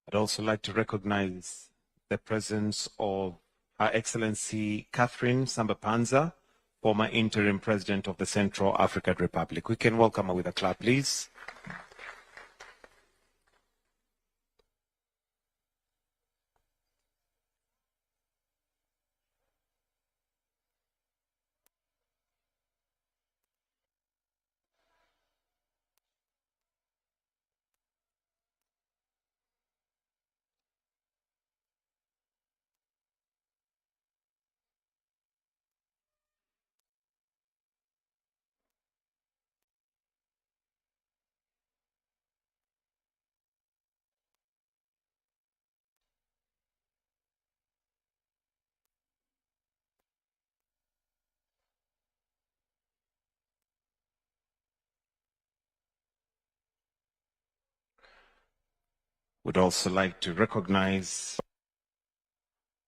I'd also like to recognize the presence of Her Excellency Catherine Samba-Panza, former interim president of the Central African Republic. We can welcome her with a clap, please.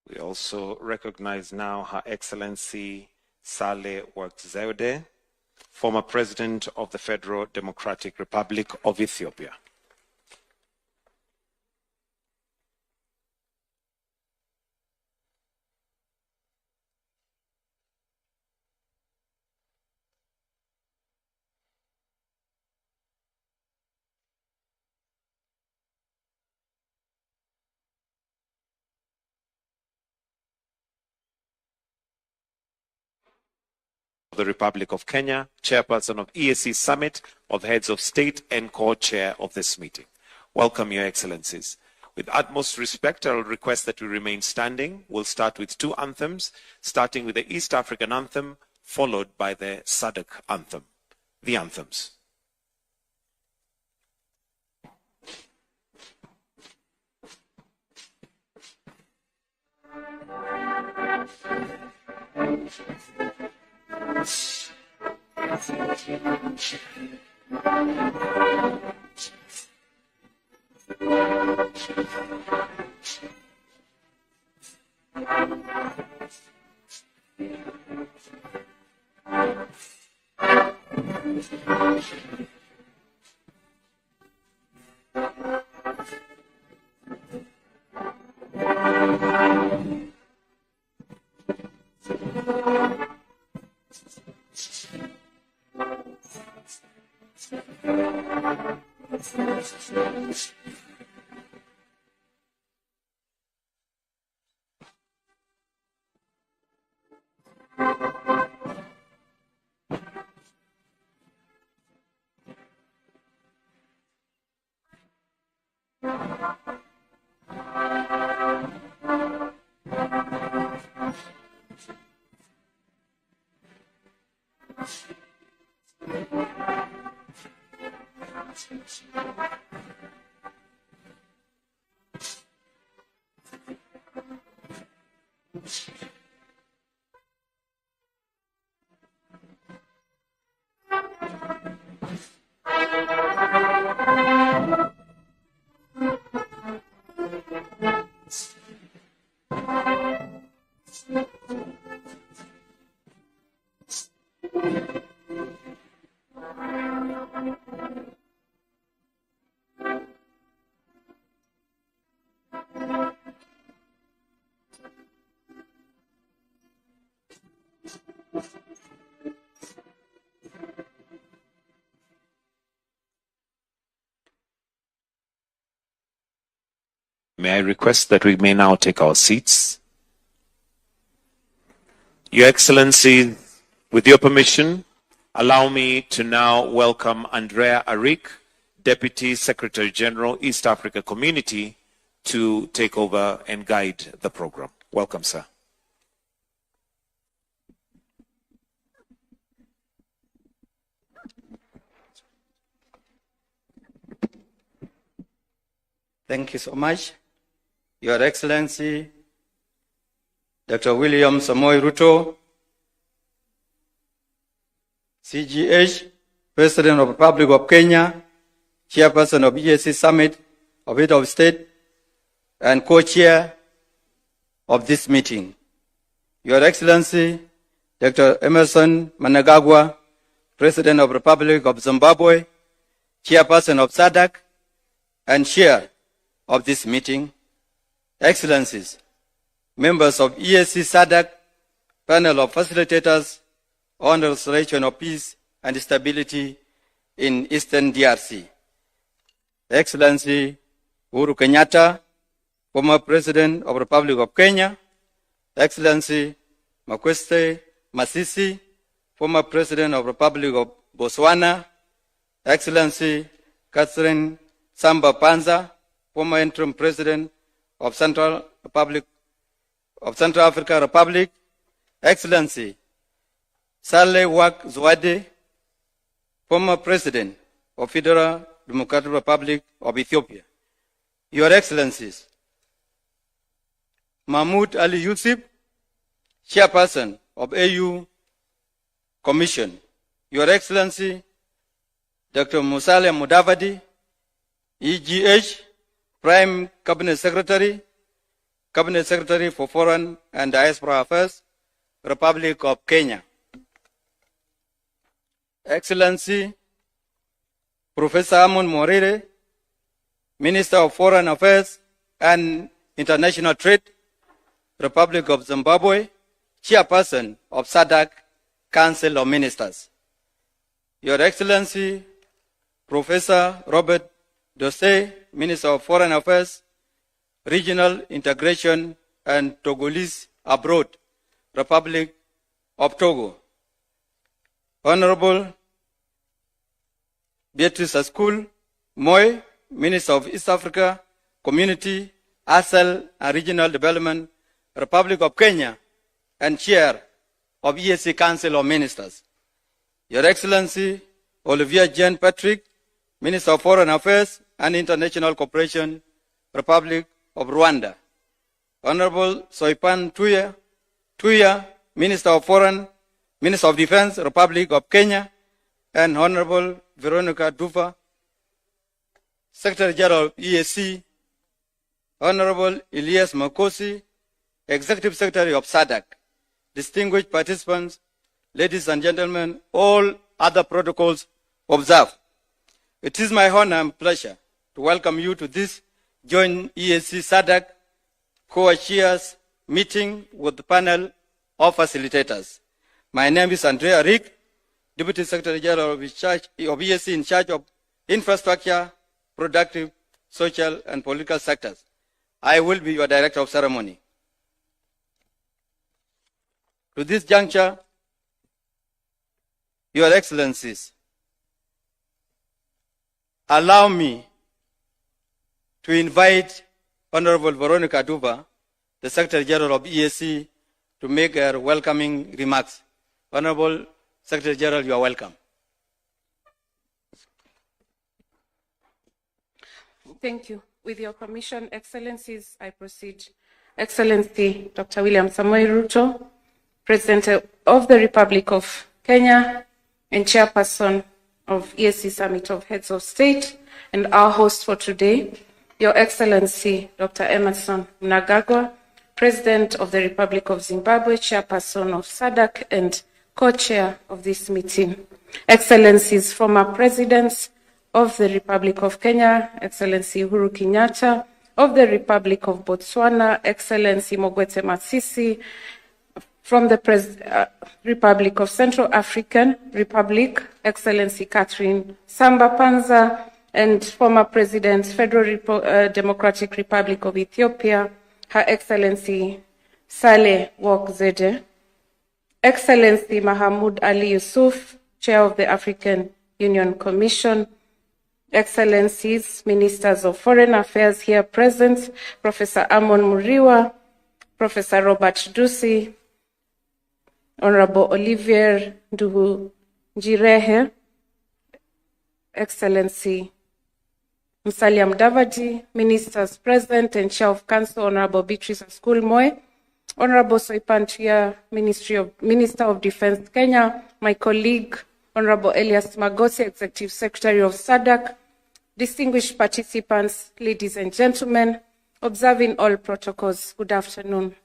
We also recognize now Her Excellency Saleh Workzeude, former President of the Federal Democratic Republic of Ethiopia. The Republic of Kenya, Chairperson of EAC Summit of Heads of State and Co-Chair of this meeting. Welcome, Your Excellencies. With utmost respect, I will request that we remain standing. We'll start with two anthems, starting with the East African anthem, followed by the SADC anthem. The anthems. May I request that we may now take our seats? Your Excellency, with your permission, allow me to now welcome Andrea Arik, Deputy Secretary General, East Africa Community, to take over and guide the program. Welcome, sir. Thank you so much. Your Excellency, Dr. William Samoei Ruto, CGH, President of the Republic of Kenya, Chairperson of EAC Summit of Heads of State, and Co-Chair of this meeting. Your Excellency, Dr. Emerson Mnangagwa, President of the Republic of Zimbabwe, Chairperson of SADC, and Chair of this meeting, Excellencies, members of EAC SADC panel of facilitators on the restoration of peace and stability in Eastern DRC, Excellency Uhuru Kenyatta, former President of the Republic of Kenya, Excellency Makweste Masisi, former President of the Republic of Botswana, Excellency Catherine Samba Panza, former interim President of Central African Republic, Excellency Saleh Wak Zwade, former President of Federal Democratic Republic of Ethiopia, Your Excellencies, Mahmoud Ali Yusuf, Chairperson of AU Commission, Your Excellency, Dr. Musalia Mudavadi, EGH, Prime Cabinet Secretary for Foreign and Diaspora Affairs, Republic of Kenya, Excellency, Professor Amon Morire, Minister of Foreign Affairs and International Trade, Republic of Zimbabwe, Chairperson of SADC Council of Ministers, Your Excellency, Professor Robert Dosey, Minister of Foreign Affairs, Regional Integration and Togolese Abroad, Republic of Togo, Honorable Beatrice Askul Moy, Minister of East Africa, Community, ASEL and Regional Development, Republic of Kenya, and Chair of EAC Council of Ministers, Your Excellency Olivier Jean Patrick, Minister of Foreign Affairs and International Cooperation, Republic of Rwanda, Honorable Soipan Tuya, Minister of Defense, Republic of Kenya, and Honorable Veronica Dufa, Secretary General of EAC, Honorable Elias Makosi, Executive Secretary of SADC, distinguished participants, ladies and gentlemen, all other protocols observed. It is my honor and pleasure to welcome you to this joint EAC SADC Co-Chairs Meeting with the panel of facilitators. My name is Andrea Rick, Deputy Secretary General of EAC in charge of infrastructure, productive, social, and political sectors. I will be your Director of Ceremony. To this juncture, Your Excellencies, allow me to invite Honorable Veronica Duva, the Secretary General of EAC, to make her welcoming remarks. Honorable Secretary General, you are welcome. Thank you. With your permission, Excellencies, I proceed. Excellency Dr. William Samoei Ruto, President of the Republic of Kenya and Chairperson of EAC Summit of Heads of State, and our host for today, Your Excellency Dr. Emerson Mnangagwa, President of the Republic of Zimbabwe, Chairperson of SADC and Co-Chair of this meeting. Excellencies, former Presidents of the Republic of Kenya, Excellency Uhuru Kenyatta, of the Republic of Botswana, Excellency Mogwete Masisi, from the Republic of Central African Republic, Excellency Catherine Samba Panza, and former President, Federal Democratic Republic of Ethiopia, Her Excellency Saleh Wak Zwade, Excellency Mahmoud Ali Yusuf, Chair of the African Union Commission, Excellencies, Ministers of Foreign Affairs here present, Professor Amon Muriwa, Professor Robert Dusi, Honorable Olivier Nduhungirehe, Excellency Musalia Mudavadi, Ministers present and Chair of Council, Honorable Beatrice Askul Moy, Honorable Soipan Tuya, Minister of Defense Kenya, my colleague, Honorable Elias Magosi, Executive Secretary of SADC, distinguished participants, ladies and gentlemen, observing all protocols, good afternoon.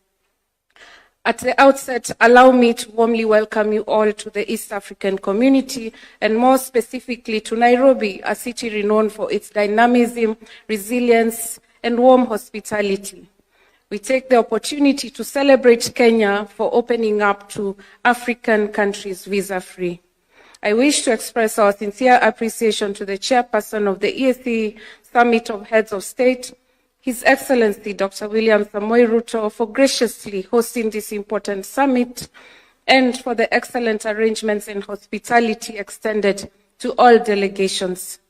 At the outset, allow me to warmly welcome you all to the East African community, and more specifically to Nairobi, a city renowned for its dynamism, resilience, and warm hospitality. We take the opportunity to celebrate Kenya for opening up to African countries visa-free. I wish to express our sincere appreciation to the chairperson of the EAC Summit of Heads of State, His Excellency Dr. William Samoei Ruto, for graciously hosting this important summit and for the excellent arrangements and hospitality extended to all delegations.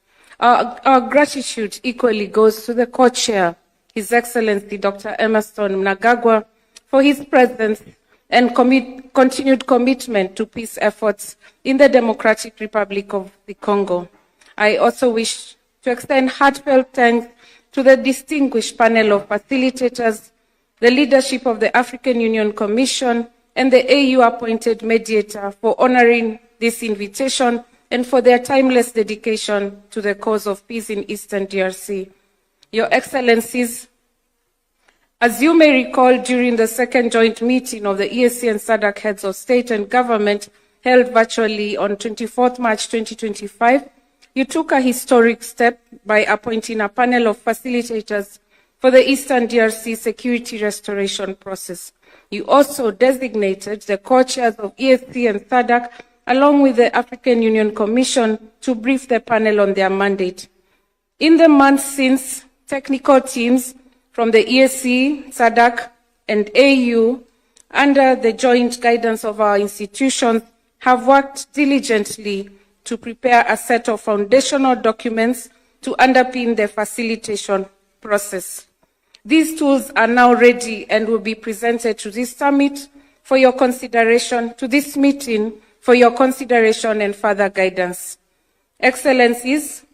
Our gratitude equally goes to the co-chair, His Excellency Dr. Emerson Mnangagwa, for his presence and continued commitment to peace efforts in the Democratic Republic of the Congo. I also wish to extend heartfelt thanks to the distinguished panel of facilitators, the leadership of the African Union Commission, and the AU-appointed mediator for honoring this invitation and for their timeless dedication to the cause of peace in Eastern DRC. Your Excellencies, as you may recall, during the second joint meeting of the EAC and SADC heads of state and government held virtually on 24th March 2025, you took a historic step by appointing a panel of facilitators for the Eastern DRC security restoration process. You also designated the co-chairs of EAC and SADC along with the African Union Commission to brief the panel on their mandate. In the months since, technical teams from the EAC, SADC, and AU, under the joint guidance of our institutions, have worked diligently to prepare a set of foundational documents to underpin the facilitation process. These tools are now ready and will be presented to this summit for your consideration, to this meeting for your consideration and further guidance. Excellencies,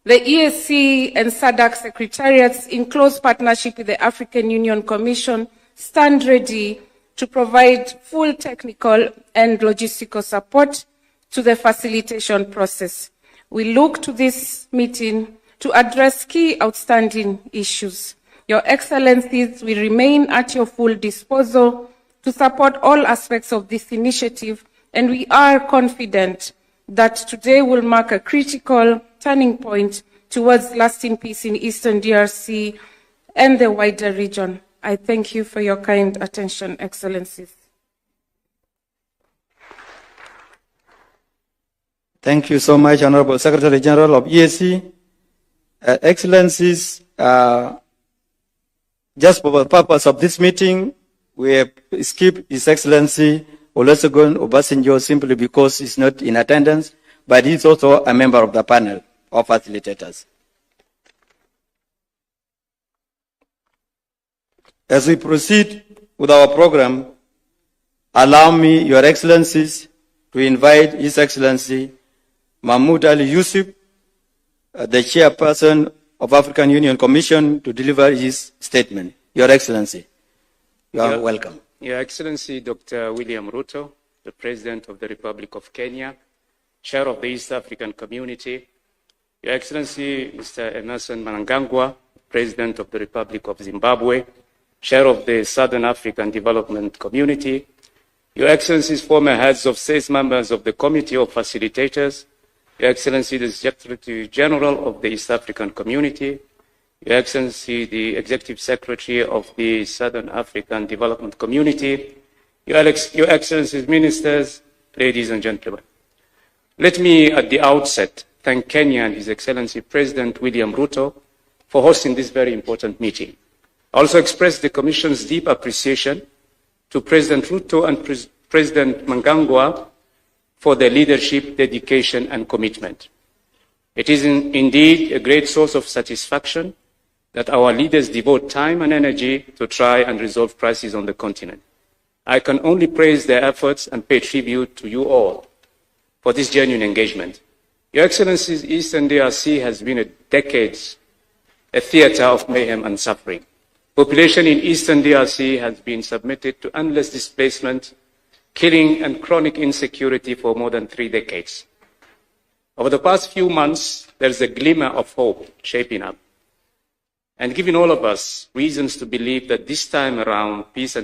the EAC and SADC secretariats, in close partnership with the African Union Commission, stand ready to provide full technical and logistical support to the facilitation process. We look to this meeting to address key outstanding issues. Your Excellencies, we remain at your full disposal to support all aspects of this initiative, and we are confident that today will mark a critical turning point towards lasting peace in Eastern DRC and the wider region. I thank you for your kind attention, Excellencies. Thank you so much, Honorable Secretary General of EAC. Excellencies, just for the purpose of this meeting, we have skipped His Excellency Olusegun Obasanjo simply because he's not in attendance, but he's also a member of the panel of facilitators. As we proceed with our program, allow me, Your Excellencies, to invite His Excellency Mahmoud Ali Yusuf, the chairperson of African Union Commission, to deliver his statement. Your Excellency, you are welcome. Your Excellency Dr. William Ruto, the President of the Republic of Kenya, Chair of the East African Community, Your Excellency Mr. Emerson Mnangagwa, President of the Republic of Zimbabwe, Chair of the Southern African Development Community, Your Excellencies, former heads of state, members of the Committee of Facilitators, Your Excellency the Secretary General of the East African Community, Your Excellency the Executive Secretary of the Southern African Development Community, Your Excellencies, Ministers, ladies and gentlemen. Let me at the outset thank Kenya and His Excellency President William Ruto for hosting this very important meeting. I also express the Commission's deep appreciation to President Ruto and President Mnangagwa for their leadership, dedication, and commitment. It is indeed a great source of satisfaction that our leaders devote time and energy to try and resolve crises on the continent. I can only praise their efforts and pay tribute to you all for this genuine engagement. Your Excellencies, Eastern DRC has been a decades a theater of mayhem and suffering. Population in Eastern DRC has been submitted to endless displacement, killing, and chronic insecurity for more than 3 decades. Over the past few months, there's a glimmer of hope shaping up, and giving all of us reasons to believe that this time around, peace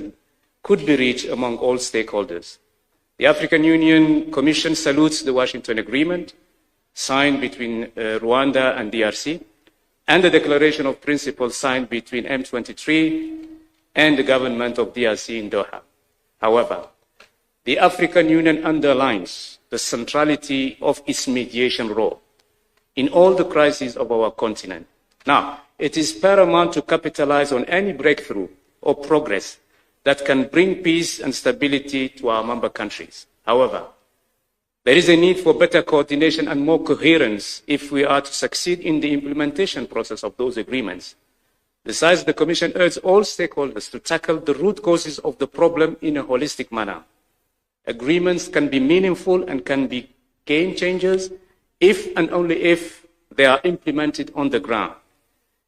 could be reached among all stakeholders. The African Union Commission salutes the Washington Agreement signed between Rwanda and DRC and the Declaration of Principles signed between M23 and the government of DRC in Doha. However, the African Union underlines the centrality of its mediation role in all the crises of our continent. Now, it is paramount to capitalize on any breakthrough or progress that can bring peace and stability to our member countries. However, there is a need for better coordination and more coherence if we are to succeed in the implementation process of those agreements. Besides, the Commission urges all stakeholders to tackle the root causes of the problem in a holistic manner. Agreements can be meaningful and can be game changers if and only if they are implemented on the ground.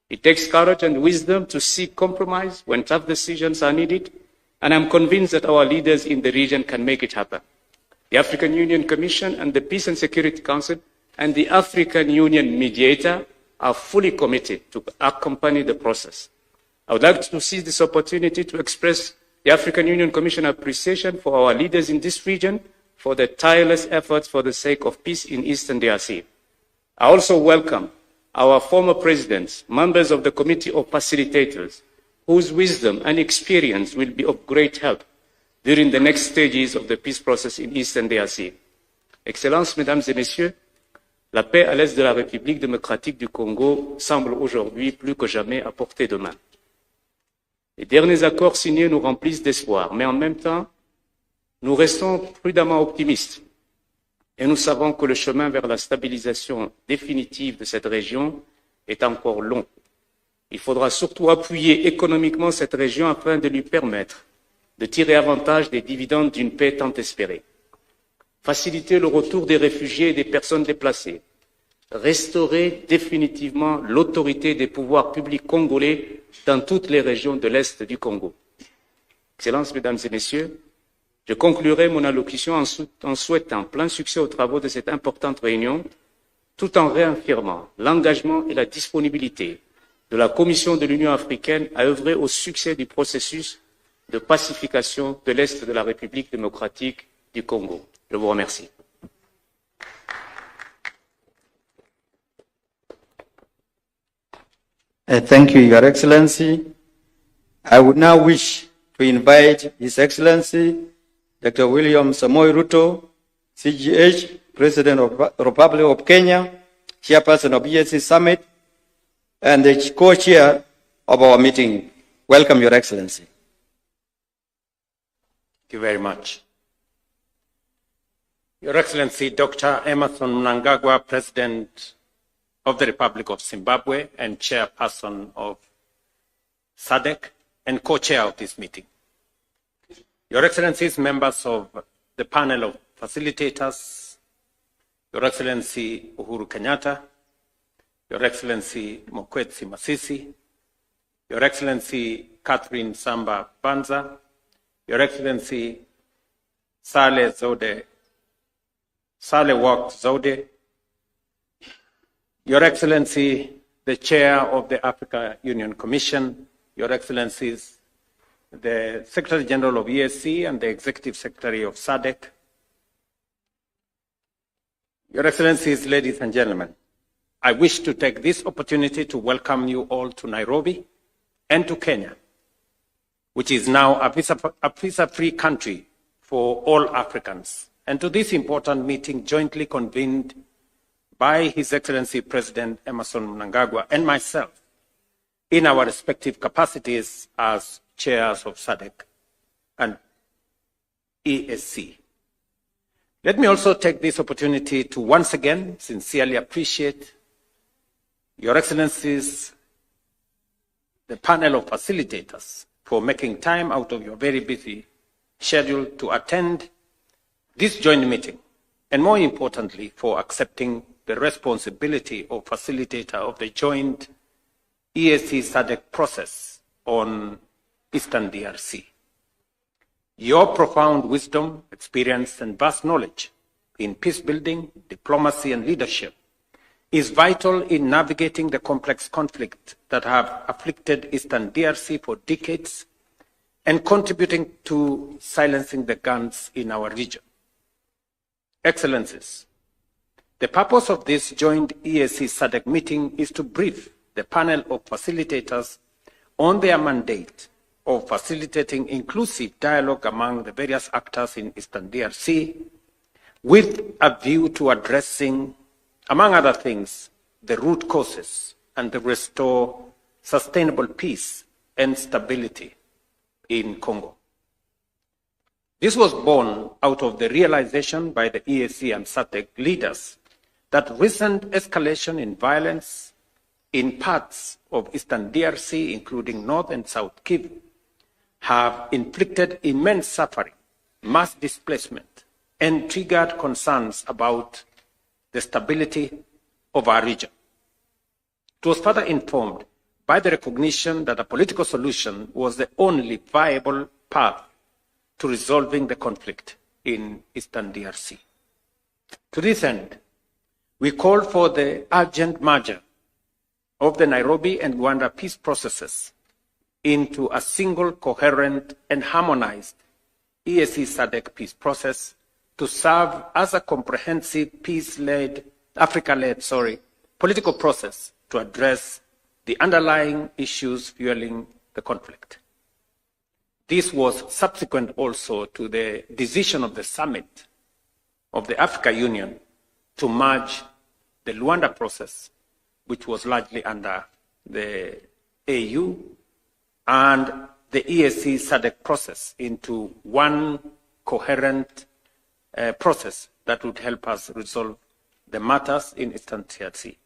It takes courage and wisdom to seek compromise when tough decisions are needed, and I'm convinced that our leaders in the region can make it happen. The African Union Commission and the Peace and Security Council and the African Union mediator are fully committed to accompany the process. I would like to seize this opportunity to express the African Union Commission appreciation for our leaders in this region for their tireless efforts for the sake of peace in Eastern DRC. I also welcome our former presidents, members of the Committee of Facilitators, whose wisdom and experience will be of great help during the next stages of the peace process in Eastern DRC. Excellences, Mesdames et Messieurs, la paix à l'est de la République démocratique du Congo semble aujourd'hui plus que jamais à portée de main. Les derniers accords signés nous remplissent d'espoir, mais en même temps, nous restons prudemment optimistes. Et nous savons que le chemin vers la stabilisation définitive de cette région est encore long. Il faudra surtout appuyer économiquement cette région afin de lui permettre de tirer avantage des dividendes d'une paix tant espérée. Faciliter le retour des réfugiés et des personnes déplacées. Restaurer définitivement l'autorité des pouvoirs publics congolais dans toutes les régions de l'Est du Congo. Excellences, Mesdames et Messieurs, je conclurai mon allocution en souhaitant plein succès aux travaux de cette importante réunion, tout en réaffirmant l'engagement et la disponibilité de la Commission de l'Union africaine à œuvrer au succès du processus de pacification de l'Est de la République démocratique du Congo. Je vous remercie. Thank you, Your Excellency. I would now wish to invite His Excellency Dr. William Samoei Ruto, CGH, President of the Republic of Kenya, Chairperson of EAC Summit, and the Co-Chair of our meeting. Welcome, Your Excellency. Thank you very much. Your Excellency, Dr. Emmerson Mnangagwa, President of the Republic of Zimbabwe and Chairperson of SADC and Co-Chair of this meeting. Your Excellencies, members of the panel of facilitators, Your Excellency Uhuru Kenyatta, Your Excellency Mokwetsi Masisi, Your Excellency Catherine Samba Banza, Your Excellency Saleh Wak Zode, Your Excellency, the Chair of the Africa Union Commission, Your Excellencies, the Secretary General of EAC and the Executive Secretary of SADC, Your Excellencies, ladies and gentlemen, I wish to take this opportunity to welcome you all to Nairobi and to Kenya, which is now a visa-free country for all Africans, and to this important meeting jointly convened by His Excellency President Emmerson Mnangagwa and myself in our respective capacities as chairs of SADC and EAC. Let me also take this opportunity to once again sincerely appreciate Your Excellencies, the panel of facilitators, for making time out of your very busy schedule to attend this joint meeting, and more importantly, for accepting the responsibility of facilitator of the joint EAC SADC process on Eastern DRC. Your profound wisdom, experience, and vast knowledge in peace building, diplomacy, and leadership is vital in navigating the complex conflicts that have afflicted Eastern DRC for decades and contributing to silencing the guns in our region. Excellencies, the purpose of this joint EAC SADC meeting is to brief the panel of facilitators on their mandate of facilitating inclusive dialogue among the various actors in Eastern DRC, with a view to addressing, among other things, the root causes and to restore sustainable peace and stability in Congo. This was born out of the realization by the EAC and SADC leaders that recent escalation in violence in parts of Eastern DRC, including North and South Kivu, have inflicted immense suffering, mass displacement, and triggered concerns about the stability of our region. It was further informed by the recognition that a political solution was the only viable path to resolving the conflict in Eastern DRC. To this end, we call for the urgent merger of the Nairobi and Luanda peace processes into a single, coherent, and harmonized EAC SADC peace process to serve as a comprehensive Africa-led political process to address the underlying issues fueling the conflict. This was subsequent also to the decision of the summit of the Africa Union to merge the Luanda process, which was largely under the AU, and the EAC SADC process into one coherent process that would help us resolve the matters in Eastern DRC.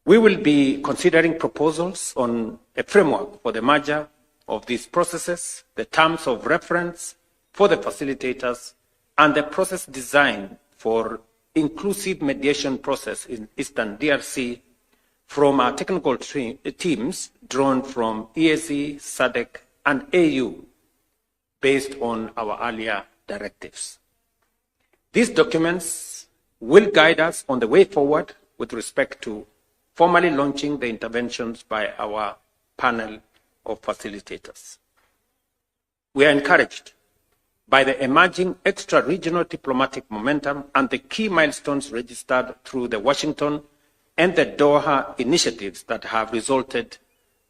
We will be considering proposals on a framework for the merger of these processes, the terms of reference for the facilitators, and the process design for inclusive mediation process in Eastern DRC from our technical teams drawn from EAC, SADC, and AU based on our earlier directives. These documents will guide us on the way forward with respect to formally launching the interventions by our panel of facilitators. We are encouraged by the emerging extra-regional diplomatic momentum and the key milestones registered through the Washington and the Doha initiatives that have resulted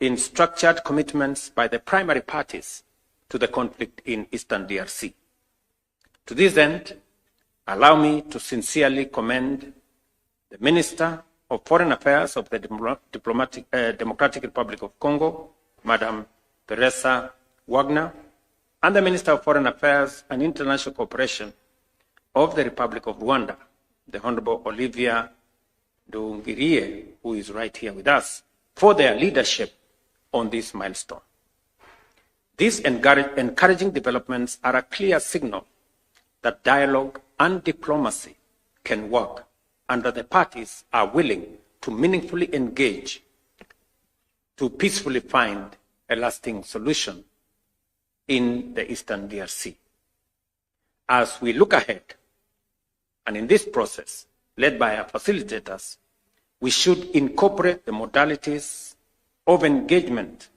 in structured commitments by the primary parties to the conflict in Eastern DRC. To this end, allow me to sincerely commend the Minister of Foreign Affairs of the Democratic Republic of Congo, Madam Teresa Wagner, and the Minister of Foreign Affairs and International Cooperation of the Republic of Rwanda, the Honorable Olivia Nduhungirehe, who is right here with us, for their leadership on this milestone. These encouraging developments are a clear signal that dialogue and diplomacy can work and that the parties are willing to meaningfully engage to peacefully find a lasting solution in the Eastern DRC. As we look ahead, and in this process, led by our facilitators, we should incorporate the modalities of engagement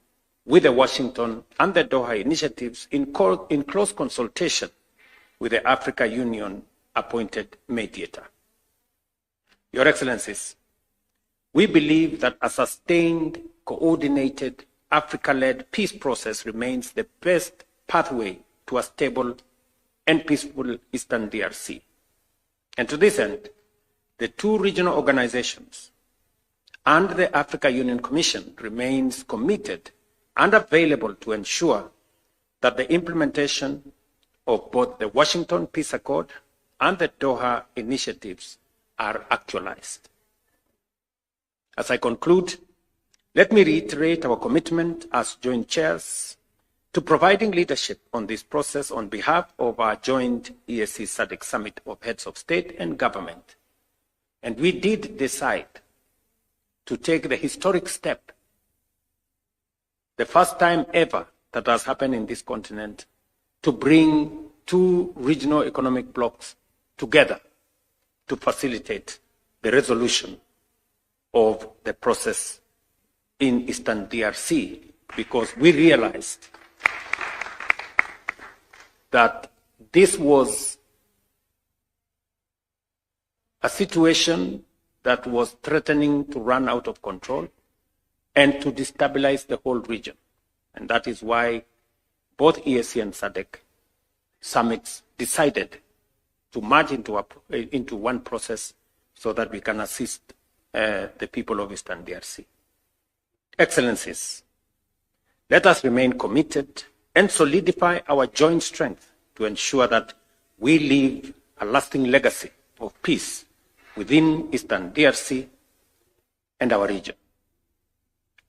with the Washington and the Doha initiatives in close consultation with the Africa Union appointed mediator. Your Excellencies, we believe that a sustained, coordinated, Africa-led peace process remains the best pathway to a stable and peaceful Eastern DRC. And to this end, the two regional organizations and the Africa Union Commission remains committed and available to ensure that the implementation of both the Washington Peace Accord and the Doha initiatives are actualized. As I conclude, let me reiterate our commitment as joint chairs to providing leadership on this process on behalf of our joint EAC SADC Summit of Heads of State and Government. And we did decide to take the historic step, the first time ever that has happened in this continent, to bring two regional economic blocs together to facilitate the resolution of the process in Eastern DRC, because we realized that this was a situation that was threatening to run out of control, and to destabilize the whole region. And that is why both EAC and SADC summits decided to merge into one process so that we can assist the people of Eastern DRC. Excellencies, let us remain committed and solidify our joint strength to ensure that we leave a lasting legacy of peace within Eastern DRC and our region.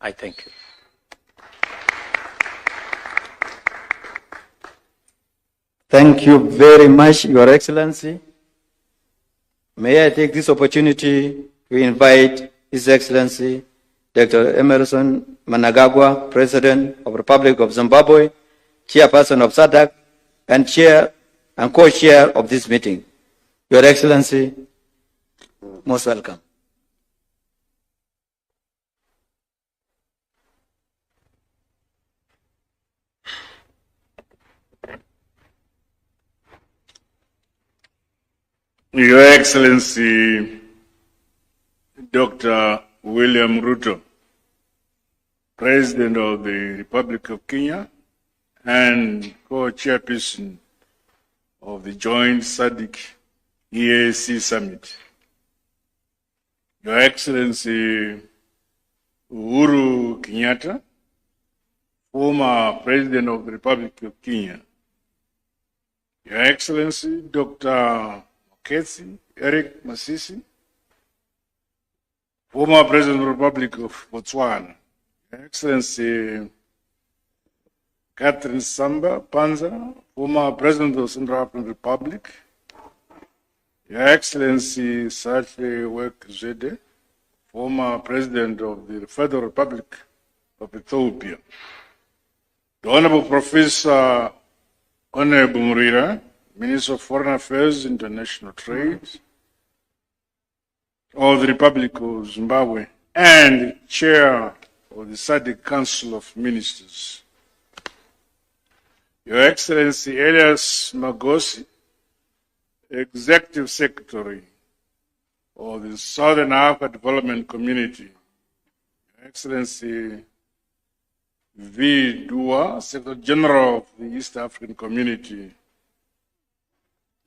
I thank you. Thank you very much, Your Excellency. May I take this opportunity to invite His Excellency Dr. Emerson Mnangagwa, President of the Republic of Zimbabwe, Chairperson of SADC, and Chair and Co-Chair of this meeting. Your Excellency, most welcome. Your Excellency, Dr. William Ruto, President of the Republic of Kenya and co-chairperson of the joint SADC EAC Summit. Your Excellency, Uhuru Kenyatta, former President of the Republic of Kenya. Your Excellency, Dr. Eric Masisi, former President of the Republic of Botswana. Your Excellency Catherine Samba Panza, former President of the Central African Republic. Your Excellency Sahle-Work Zewde, former President of the Federal Republic of Ethiopia. The Honorable Professor Honorable Murira, Minister of Foreign Affairs, International Trade of the Republic of Zimbabwe, and Chair of the SADC Council of Ministers. Your Excellency Elias Magosi, Executive Secretary of the Southern Africa Development Community. Your Excellency V. Dua, Secretary General of the East African Community.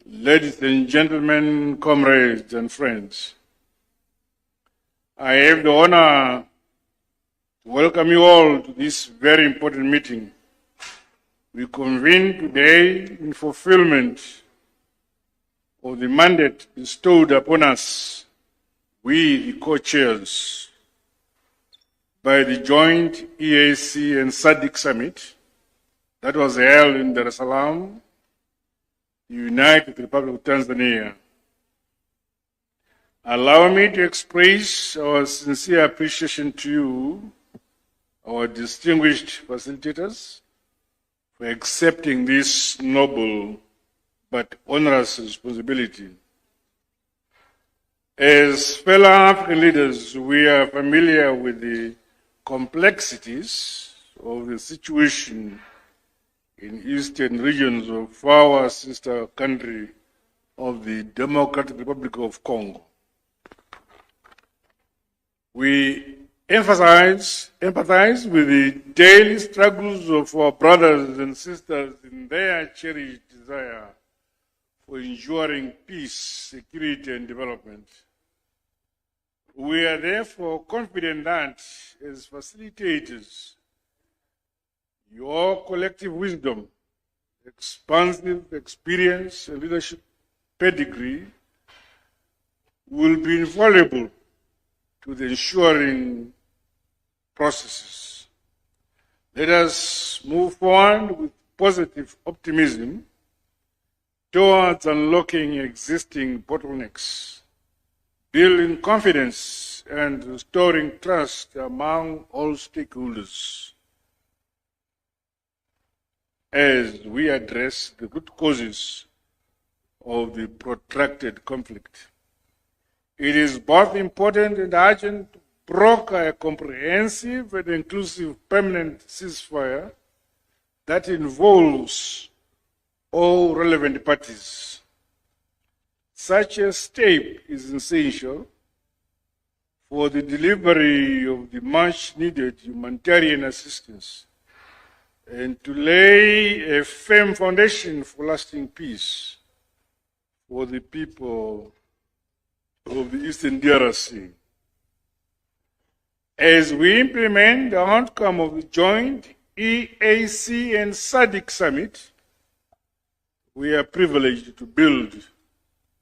Ladies and gentlemen, comrades and friends, I have the honor to welcome you all to this very important meeting. We convene today in fulfillment of the mandate bestowed upon us, we the co-chairs, by the joint EAC and SADC Summit that was held in Dar es Salaam, United Republic of Tanzania. Allow me to express our sincere appreciation to you, our distinguished facilitators, for accepting this noble but onerous responsibility. As fellow African leaders, we are familiar with the complexities of the situation in eastern regions of our sister country of the Democratic Republic of Congo. We empathize with the daily struggles of our brothers and sisters in their cherished desire for ensuring peace, security, and development. We are therefore confident that, as facilitators, your collective wisdom, expansive experience, and leadership pedigree will be invaluable to the ensuring processes. Let us move forward with positive optimism towards unlocking existing bottlenecks, building confidence, and restoring trust among all stakeholders as we address the root causes of the protracted conflict. It is both important and urgent to broker a comprehensive and inclusive permanent ceasefire that involves all relevant parties. Such a step is essential for the delivery of the much needed humanitarian assistance and to lay a firm foundation for lasting peace for the people of the Eastern DRC. As we implement the outcome of the joint EAC and SADC Summit, we are privileged to build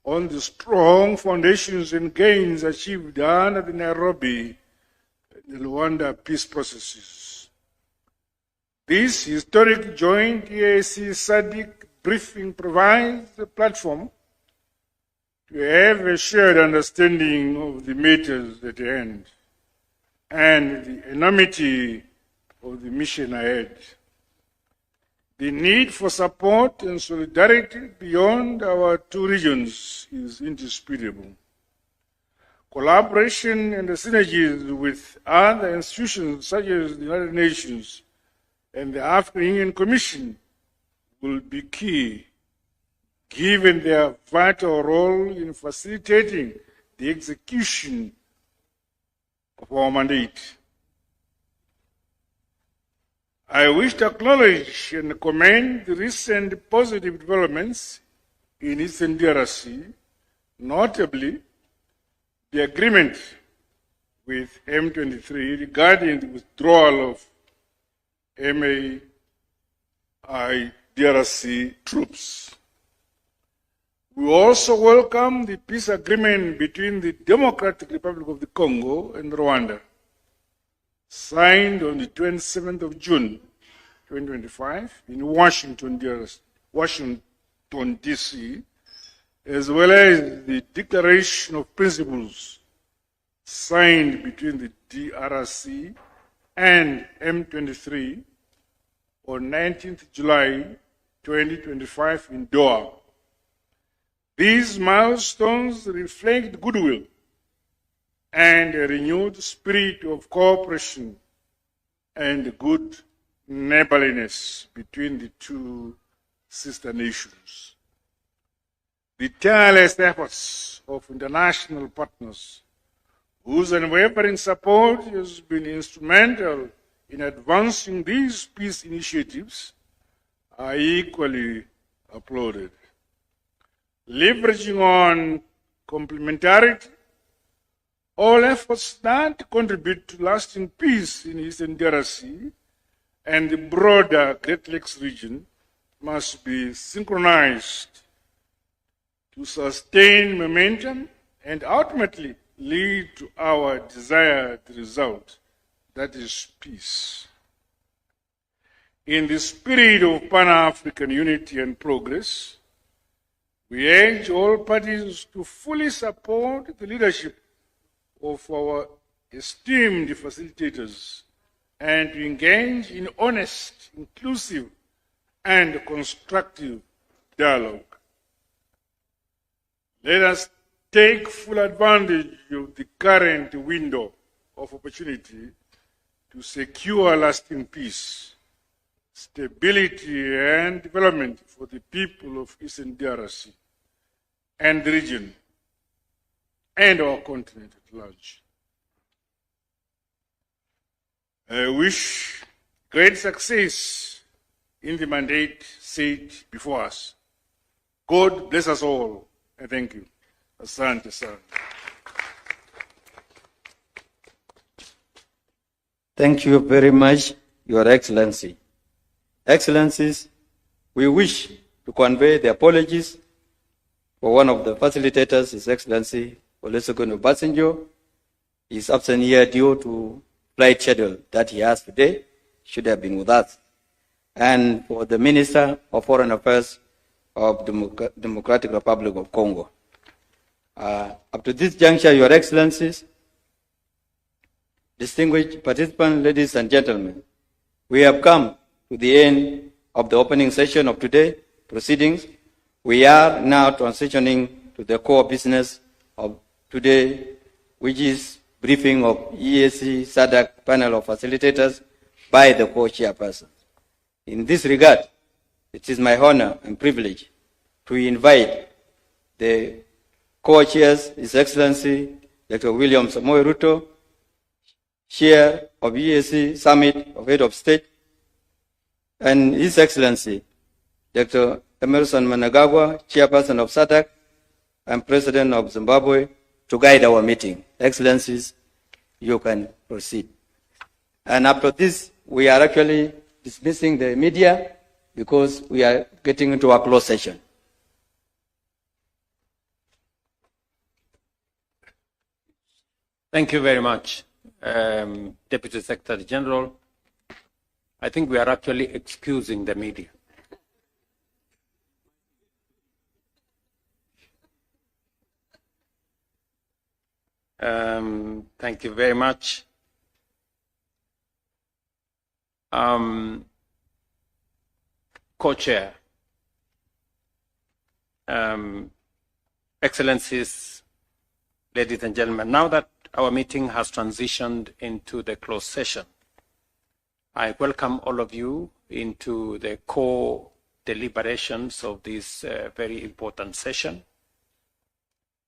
on the strong foundations and gains achieved under the Nairobi and Rwanda peace processes. This historic joint EAC SADC briefing provides a platform to have a shared understanding of the matters at hand and the enormity of the mission ahead. The need for support and solidarity beyond our two regions is indisputable. Collaboration and the synergies with other institutions such as the United Nations and the African Union Commission will be key, given their vital role in facilitating the execution of our mandate. I wish to acknowledge and commend the recent positive developments in Eastern DRC, notably the agreement with M23 regarding the withdrawal of DRC troops. We also welcome the peace agreement between the Democratic Republic of the Congo and Rwanda, signed on the 27th of June, 2025, in Washington, D.C., as well as the Declaration of Principles signed between the DRC and M23 on 19th July, 2025 in Doha. These milestones reflect goodwill and a renewed spirit of cooperation and good neighborliness between the two sister nations. The tireless efforts of international partners, whose unwavering support has been instrumental in advancing these peace initiatives, are equally applauded. Leveraging on complementarity, all efforts that contribute to lasting peace in Eastern DRC and the broader Great Lakes region must be synchronized to sustain momentum and ultimately lead to our desired result, that is peace. In the spirit of Pan-African unity and progress, we urge all parties to fully support the leadership of our esteemed facilitators and to engage in honest, inclusive, and constructive dialogue. Let us take full advantage of the current window of opportunity to secure lasting peace, stability, and development for the people of Eastern DRC and the region and our continent at large. I wish great success in the mandate set before us. God bless us all, and thank you. Asante sana. Thank you very much, Your Excellency. Excellencies, we wish to convey the apologies for one of the facilitators, His Excellency Olusegun Obasanjo. He is absent here due to flight schedule that he has today, should have been with us. And for the Minister of Foreign Affairs of Democratic Republic of Congo. Up to this juncture, Your Excellencies, distinguished participants, ladies and gentlemen, we have come to the end of the opening session of today's proceedings. We are now transitioning to the core business of today, which is briefing of EAC SADC panel of facilitators by the co-chairpersons. In this regard, it is my honor and privilege to invite the co-chairs, His Excellency Dr. William Samoei Ruto, Chair of EAC Summit of Head of State, and His Excellency, Dr. Emerson Mnangagwa, Chairperson of SADC and President of Zimbabwe, to guide our meeting. Excellencies, you can proceed. And after this, we are actually dismissing the media because we are getting into a closed session. Thank you very much, Deputy Secretary General. I think we are actually excusing the media. Thank you very much. Co-Chair, Excellencies, ladies and gentlemen, now that our meeting has transitioned into the closed session, I welcome all of you into the core deliberations of this very important session.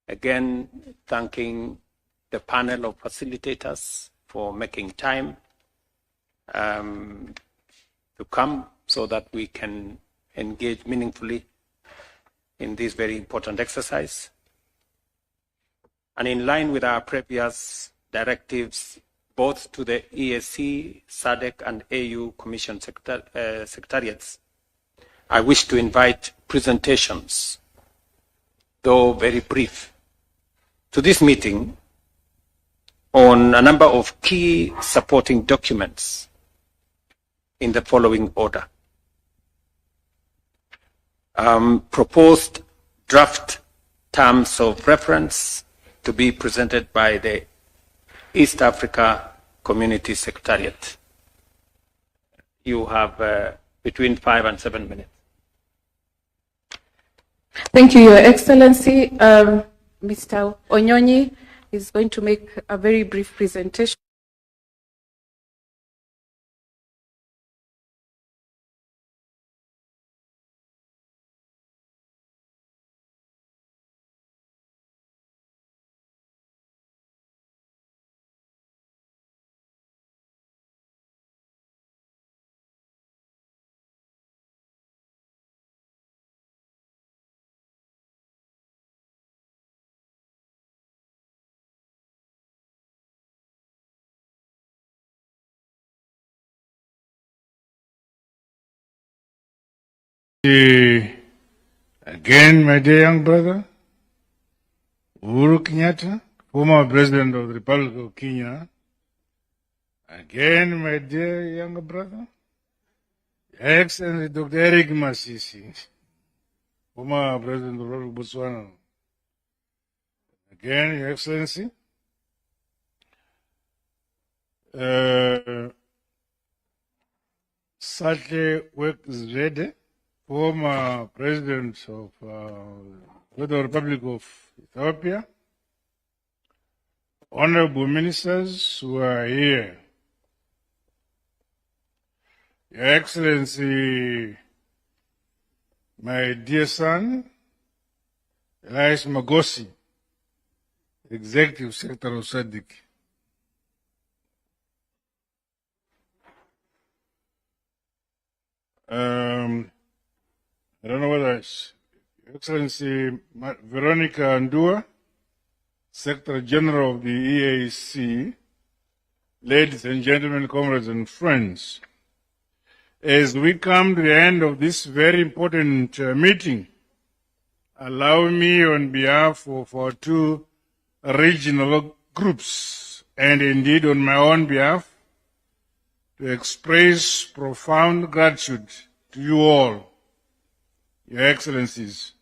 Again, thanking the panel of facilitators for making time to come so that we can engage meaningfully in this very important exercise. And in line with our previous directives, both to the EAC, SADC, and AU Commission Secretariats, I wish to invite presentations, though very brief, to this meeting on a number of key supporting documents in the following order. Proposed draft terms of reference to be presented by the East Africa Community Secretariat. You have between 5 and 7 minutes. Thank you, Your Excellency. Mr. Onyonyi is going to make a very brief presentation. Again, my dear young brother, Uhuru Kenyatta, former President of the Republic of Kenya. Again, my dear younger brother, Excellency Dr. Eric Masisi, former President of the Republic of Botswana. Again, Your Excellency, Sahle work is ready. Former President of the Republic of Ethiopia, honorable ministers who are here, Your Excellency, my dear son, Elias Magosi, Executive Secretary of SADC. I don't know whether it's Your Excellency Veronica Andua, Secretary General of the EAC, ladies and gentlemen, comrades and friends. As we come to the end of this very important meeting, allow me on behalf of our two regional groups, and indeed on my own behalf, to express profound gratitude to you all, Your Excellencies,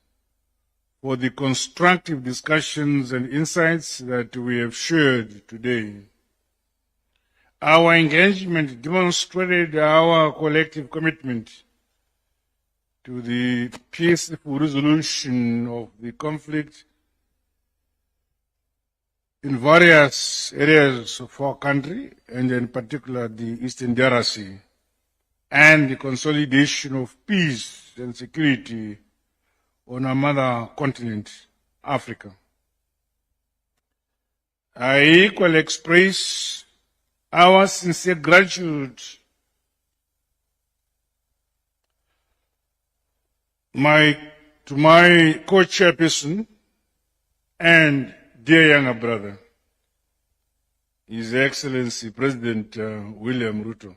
for the constructive discussions and insights that we have shared today. Our engagement demonstrated our collective commitment to the peaceful resolution of the conflict in various areas of our country, and in particular the Eastern DRC, and the consolidation of peace and security on our mother continent, Africa. I equally express our sincere gratitude to my co-chairperson and dear younger brother, His Excellency President William Ruto,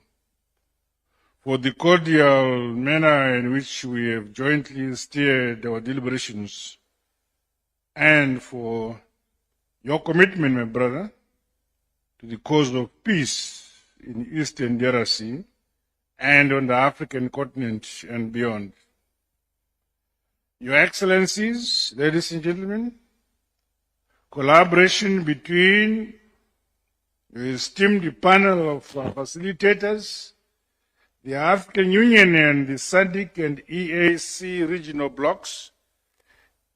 for the cordial manner in which we have jointly steered our deliberations, and for your commitment, my brother, to the cause of peace in Eastern DRC and on the African continent and beyond. Your Excellencies, ladies and gentlemen, collaboration between the esteemed panel of facilitators, the African Union and the SADC and EAC regional blocs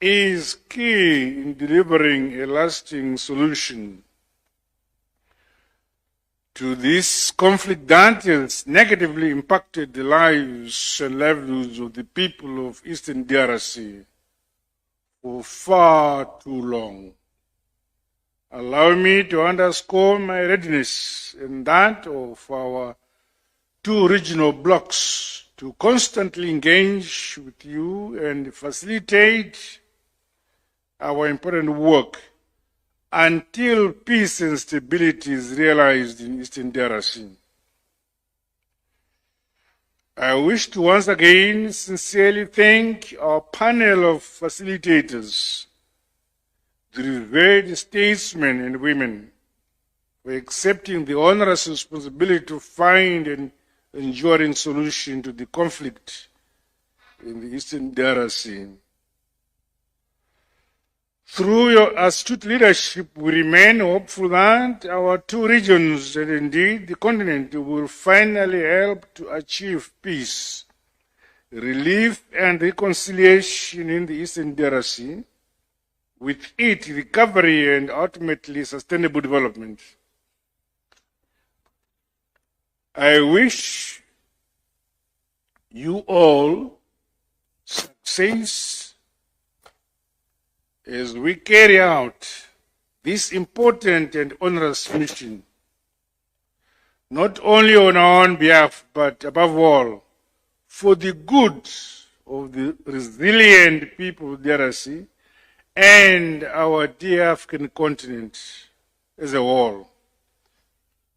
is key in delivering a lasting solution to this conflict that has negatively impacted the lives and livelihoods of the people of Eastern DRC for far too long. Allow me to underscore my readiness and that of our two regional blocs to constantly engage with you and facilitate our important work until peace and stability is realized in Eastern DRC. I wish to once again sincerely thank our panel of facilitators, the revered statesmen and women, for accepting the onerous responsibility to find an enduring solution to the conflict in the Eastern DRC. Through your astute leadership, we remain hopeful that our two regions, and indeed the continent, will finally help to achieve peace, relief, and reconciliation in the Eastern DRC, with it recovery and ultimately sustainable development. I wish you all success as we carry out this important and onerous mission, not only on our own behalf, but above all, for the good of the resilient people of DRC and our dear African continent as a whole.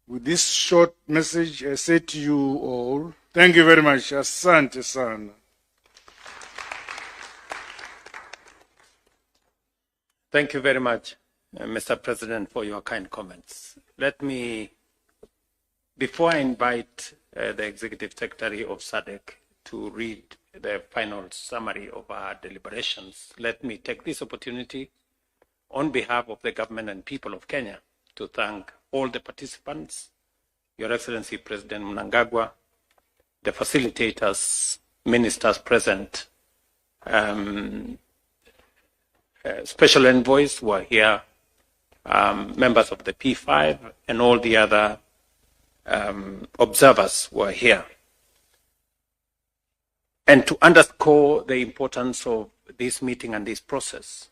With this short message, I say to you all, thank you very much. Asante sana. Thank you very much, Mr. President, for your kind comments. Let me, before I invite the Executive Secretary of SADC to read the final summary of our deliberations, let me take this opportunity on behalf of the government and people of Kenya to thank all the participants, Your Excellency President Mnangagwa, the facilitators, ministers present, special envoys who are here, members of the P5, and all the other observers who are here. And to underscore the importance of this meeting and this process,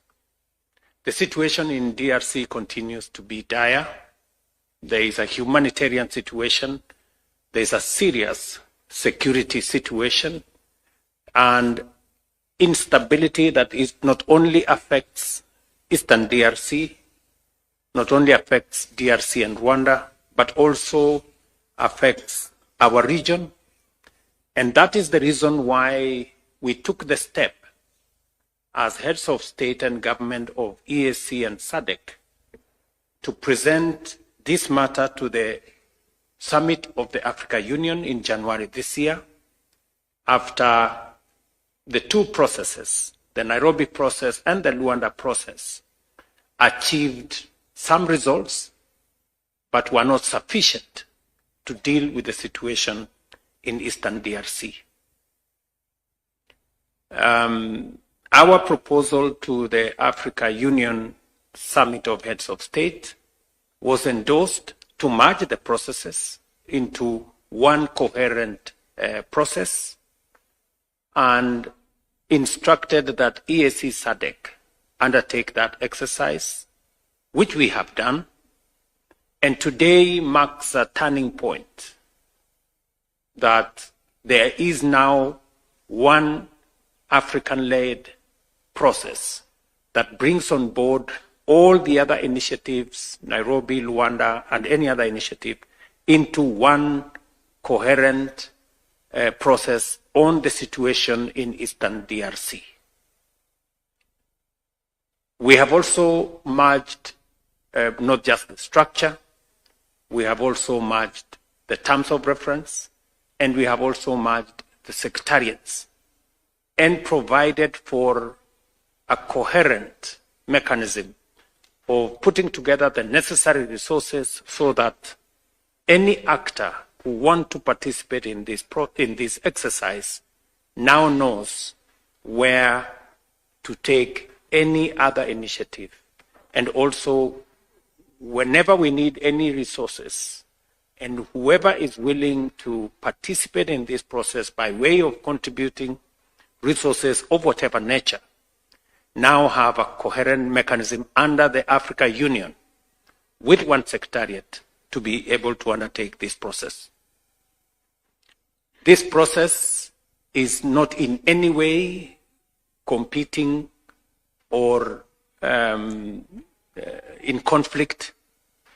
the situation in DRC continues to be dire. There is a humanitarian situation, there is a serious security situation, and instability that is not only affects Eastern DRC, not only affects DRC and Rwanda, but also affects our region. And that is the reason why we took the step as heads of state and government of EAC and SADC to present this matter to the Summit of the African Union in January this year, after the two processes, the Nairobi process and the Luanda process, achieved some results, but were not sufficient to deal with the situation in Eastern DRC. Our proposal to the Africa Union Summit of Heads of State was endorsed to merge the processes into one coherent process, and instructed that EAC SADC undertake that exercise, which we have done, And today marks a turning point that there is now one African-led process that brings on board all the other initiatives, Nairobi, Luanda, and any other initiative, into one coherent process on the situation in Eastern DRC. We have also merged not just the structure, we have also merged the terms of reference, and we have also merged the secretariats and provided for a coherent mechanism of putting together the necessary resources so that any actor who wants to participate in this exercise now knows where to take any other initiative. And also, whenever we need any resources, and whoever is willing to participate in this process by way of contributing resources of whatever nature, now have a coherent mechanism under the Africa Union with one secretariat to be able to undertake this process. This process is not in any way competing or in conflict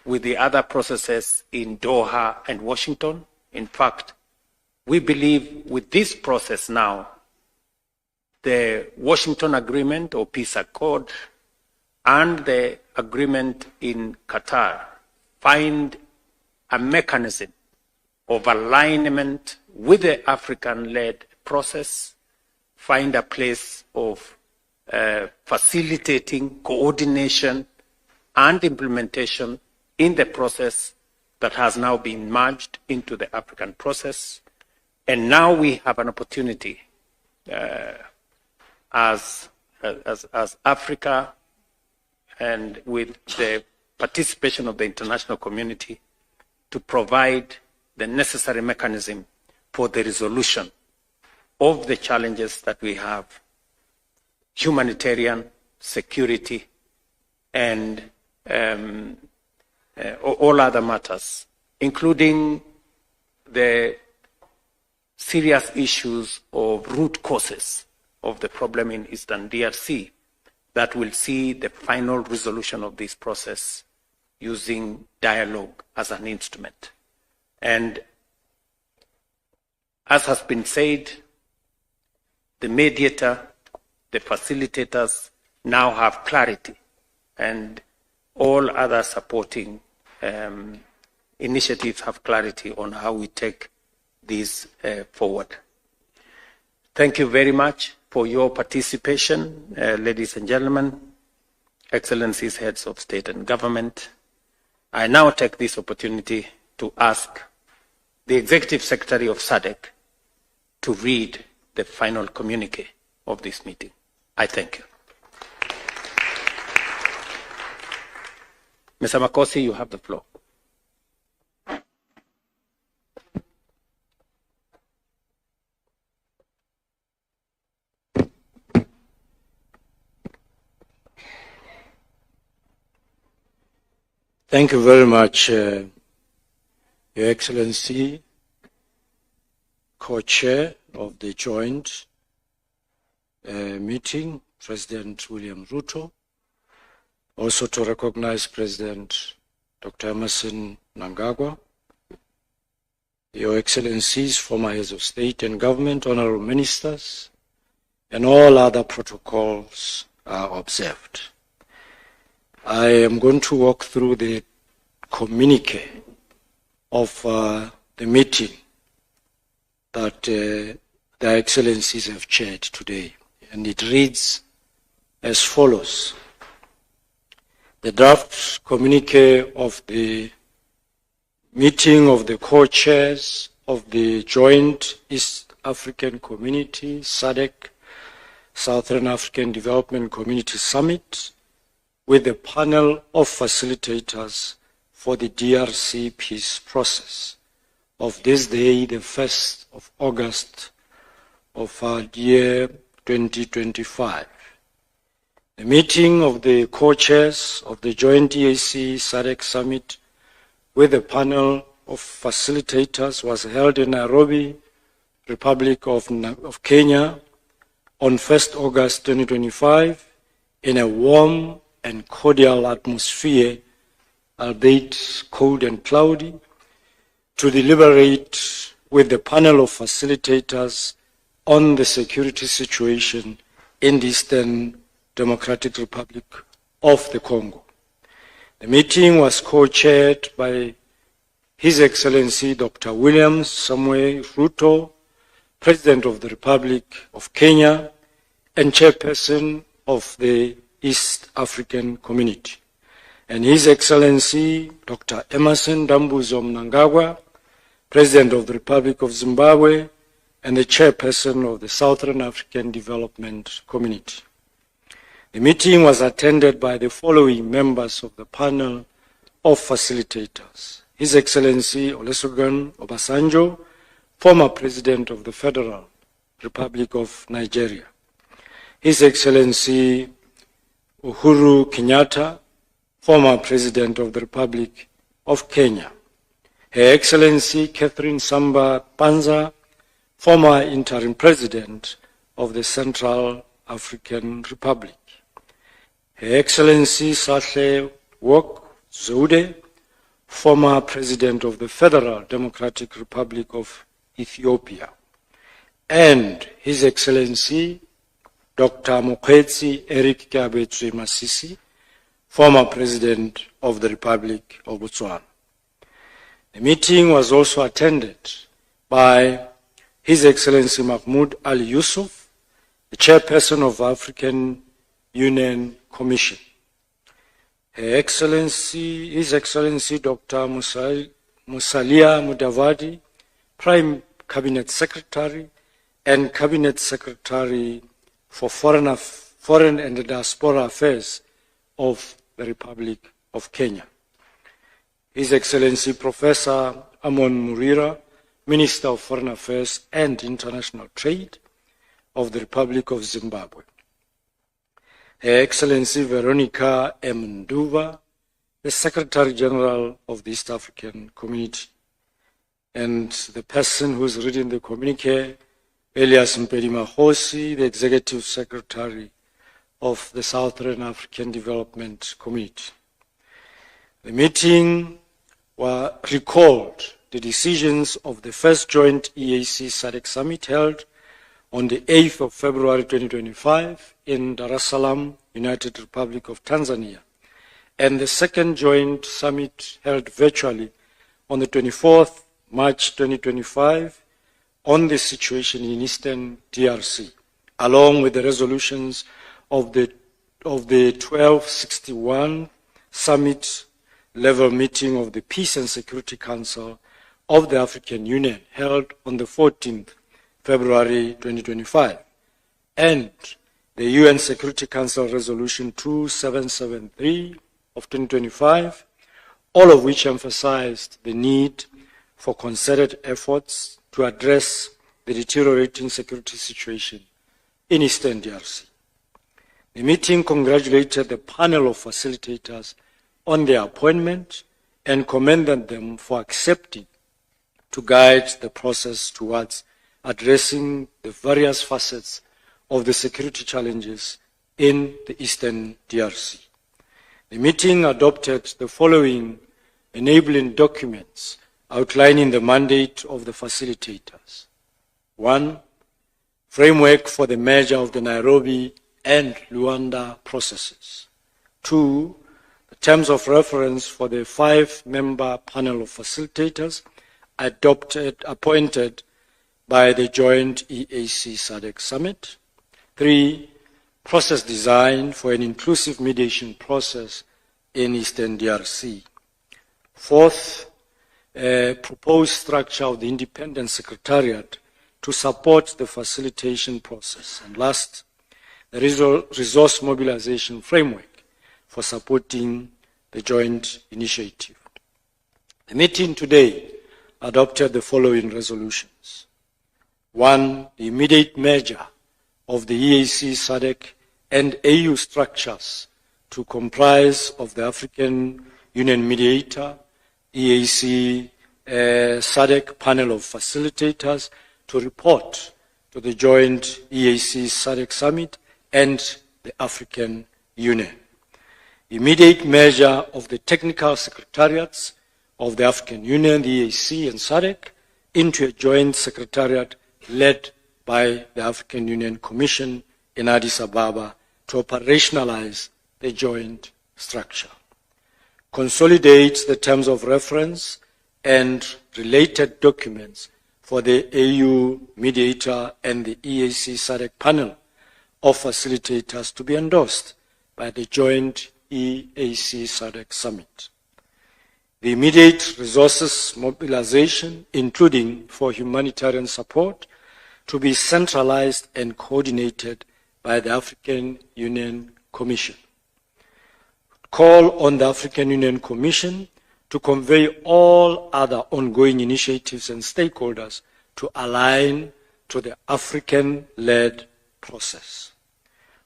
with the other processes in Doha and Washington. In fact, we believe with this process now, the Washington Agreement or Peace Accord and the agreement in Qatar find a mechanism of alignment with the African-led process, find a place of facilitating coordination and implementation in the process that has now been merged into the African process. And now we have an opportunity as Africa, and with the participation of the international community, to provide the necessary mechanism for the resolution of the challenges that we have: humanitarian, security, and all other matters, including the serious issues of root causes of the problem in Eastern DRC that will see the final resolution of this process using dialogue as an instrument. And as has been said, the mediator, the facilitators now have clarity, and all other supporting initiatives have clarity on how we take this forward. Thank you very much for your participation, ladies and gentlemen, excellencies, heads of state and government. I now take this opportunity to ask the Executive Secretary of SADC to read the final communique of this meeting. I thank you. Mr. Makosi, you have the floor. Thank you very much, Your Excellency, Co-Chair of the joint meeting, President William Ruto. Also to recognize President Dr. Emmerson Mnangagwa, Your Excellencies, former heads of state and government, honorable ministers, and all other protocols are observed. I am going to walk through the communique of the meeting that Their Excellencies have chaired today, and it reads as follows. The draft communique of the meeting of the co-chairs of the Joint East African Community, SADC, Southern African Development Community Summit, with a panel of facilitators for the DRC peace process of this day, the 1st of August of our year 2025. The meeting of the co-chairs of the joint EAC SADC Summit with a panel of facilitators was held in Nairobi, Republic of Kenya, on 1st August 2025 in a warm and cordial atmosphere, albeit cold and cloudy, to deliberate with the panel of facilitators on the security situation in the Eastern Democratic Republic of the Congo. The meeting was co-chaired by His Excellency Dr. William Samoei Ruto, President of the Republic of Kenya and Chairperson of the East African Community, and His Excellency Dr. Emmerson Dambuzo Mnangagwa, President of the Republic of Zimbabwe and the Chairperson of the Southern African Development Community. The meeting was attended by the following members of the panel of facilitators: His Excellency Olusegun Obasanjo, former President of the Federal Republic of Nigeria; His Excellency Uhuru Kenyatta, former President of the Republic of Kenya; Her Excellency Catherine Samba Panza, former Interim President of the Central African Republic; Her Excellency Sahle Work Zewde, former President of the Federal Democratic Republic of Ethiopia; and His Excellency Dr. Mokgweetsi Eric Kabetswe Masisi, former President of the Republic of Botswana. The meeting was also attended by His Excellency Mahmoud Ali Yusuf, the Chairperson of African Union Commission; His Excellency Dr. Musalia Mudavadi, Prime Cabinet Secretary and Cabinet Secretary for Foreign and Diaspora Affairs of the Republic of Kenya; His Excellency Professor Amon Murira, Minister of Foreign Affairs and International Trade of the Republic of Zimbabwe; Her Excellency Veronica M. Nduva, the Secretary General of the East African Community, and the person who is reading the communique, Elias Mpedi-Mahosi, the Executive Secretary of the Southern African Development Community. The meeting recalled the decisions of the first joint EAC SADC Summit held on the 8th of February 2025 in Dar es Salaam, United Republic of Tanzania, and the second joint summit held virtually on the 24th March 2025 on the situation in Eastern DRC, along with the resolutions of the 1261 summit level meeting of the Peace and Security Council of the African Union held on the 14th February 2025, and the UN Security Council Resolution 2773 of 2025, all of which emphasized the need for concerted efforts to address the deteriorating security situation in Eastern DRC. The meeting congratulated the panel of facilitators on their appointment and commended them for accepting to guide the process towards addressing the various facets of the security challenges in the Eastern DRC. The meeting adopted the following enabling documents outlining the mandate of the facilitators. 1. Framework for the merger of the Nairobi and Luanda processes. 2. The terms of reference for the 5-member panel of facilitators appointed by the joint EAC SADC Summit. 3. Process design for an inclusive mediation process in Eastern DRC. 4th, proposed structure of the independent secretariat to support the facilitation process. And last, the resource mobilization framework for supporting the joint initiative. The meeting today adopted the following resolutions. 1. The immediate merger of the EAC, SADC, and AU structures to comprise of the African Union mediator, EAC SADC panel of facilitators to report to the joint EAC SADC Summit and the African Union. Immediate measure of the technical secretariats of the African Union, the EAC and SADC into a joint secretariat led by the African Union Commission in Addis Ababa to operationalize the joint structure. Consolidate the terms of reference and related documents for the AU mediator and the EAC SADC panel of facilitators to be endorsed by the joint EAC SADC Summit. The immediate resources mobilization, including for humanitarian support, to be centralized and coordinated by the African Union Commission. Call on the African Union Commission to convey all other ongoing initiatives and stakeholders to align to the African-led process.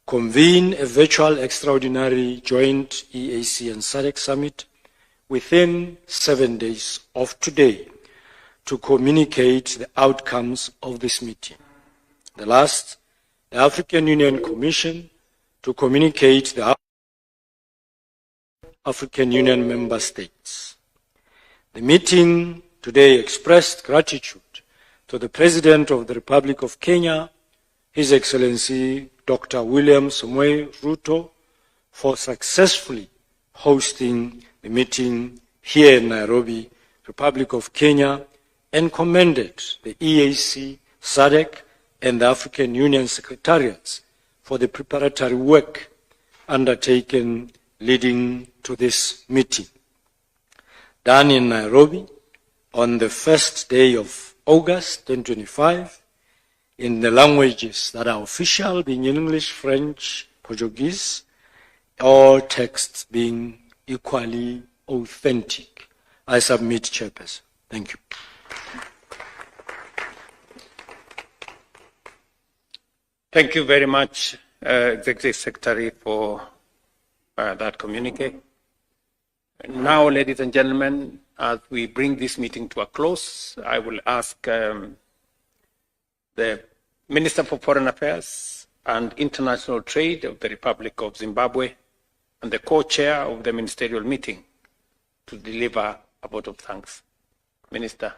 Convene a virtual extraordinary joint EAC and SADC summit within 7 days of today to communicate the outcomes of this meeting. The last, the African Union Commission to communicate the African Union member states. The meeting today expressed gratitude to the President of the Republic of Kenya, His Excellency Dr. William Samoei Ruto, for successfully hosting the meeting here in Nairobi, Republic of Kenya, and commended the EAC, SADC, and the African Union Secretariats for the preparatory work undertaken leading to this meeting. Done in Nairobi on the first day of August 2025, in the languages that are official, being English, French, Portuguese, all texts being equally authentic. I submit, Chairperson. Thank you. Thank you very much, Executive Secretary, for that communique. Now, ladies and gentlemen, as we bring this meeting to a close, I will ask the Minister for Foreign Affairs and International Trade of the Republic of Zimbabwe and the co-chair of the ministerial meeting to deliver a vote of thanks. Minister.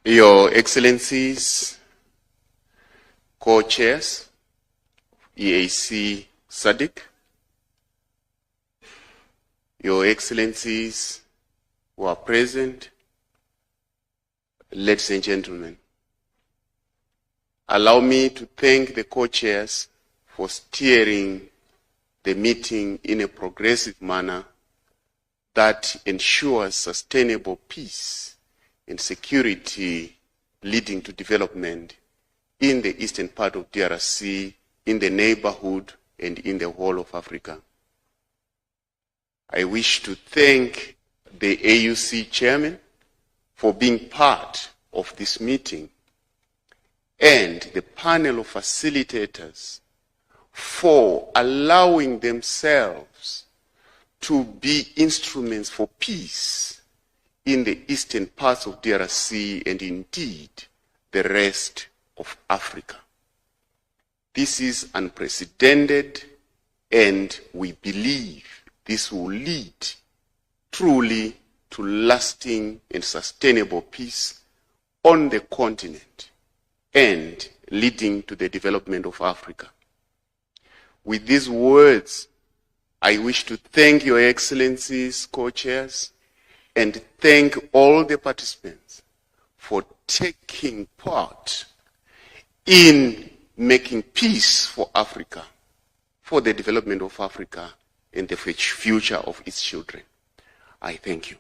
Your Excellencies, co-chairs, EAC SADC, Your Excellencies who are present, ladies and gentlemen, allow me to thank the co-chairs for steering the meeting in a progressive manner that ensures sustainable peace and security leading to development in the eastern part of DRC, in the neighborhood, and in the whole of Africa. I wish to thank the AUC chairman for being part of this meeting and the panel of facilitators for allowing themselves to be instruments for peace in the eastern parts of DRC and indeed the rest of Africa. This is unprecedented, and we believe this will lead truly to lasting and sustainable peace on the continent and leading to the development of Africa. With these words, I wish to thank Your Excellencies, co-chairs, and thank all the participants for taking part in making peace for Africa, for the development of Africa and the future of its children. I thank you.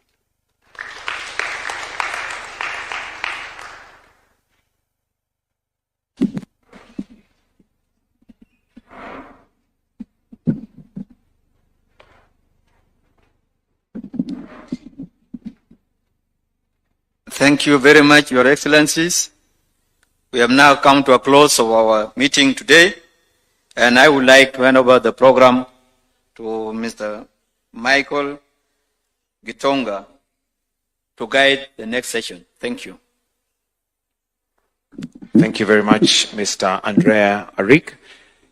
Thank you very much, Your Excellencies. We have now come to a close of our meeting today, and I would like to hand over the program to Mr. Michael Gitonga to guide the next session. Thank you. Thank you very much, Mr. Andrea Arik.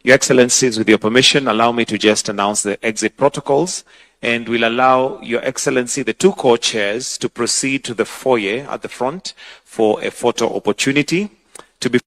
Your Excellencies, with your permission, allow me to just announce the exit protocols, and we'll allow Your Excellency, the two co-chairs, to proceed to the foyer at the front for a photo opportunity to be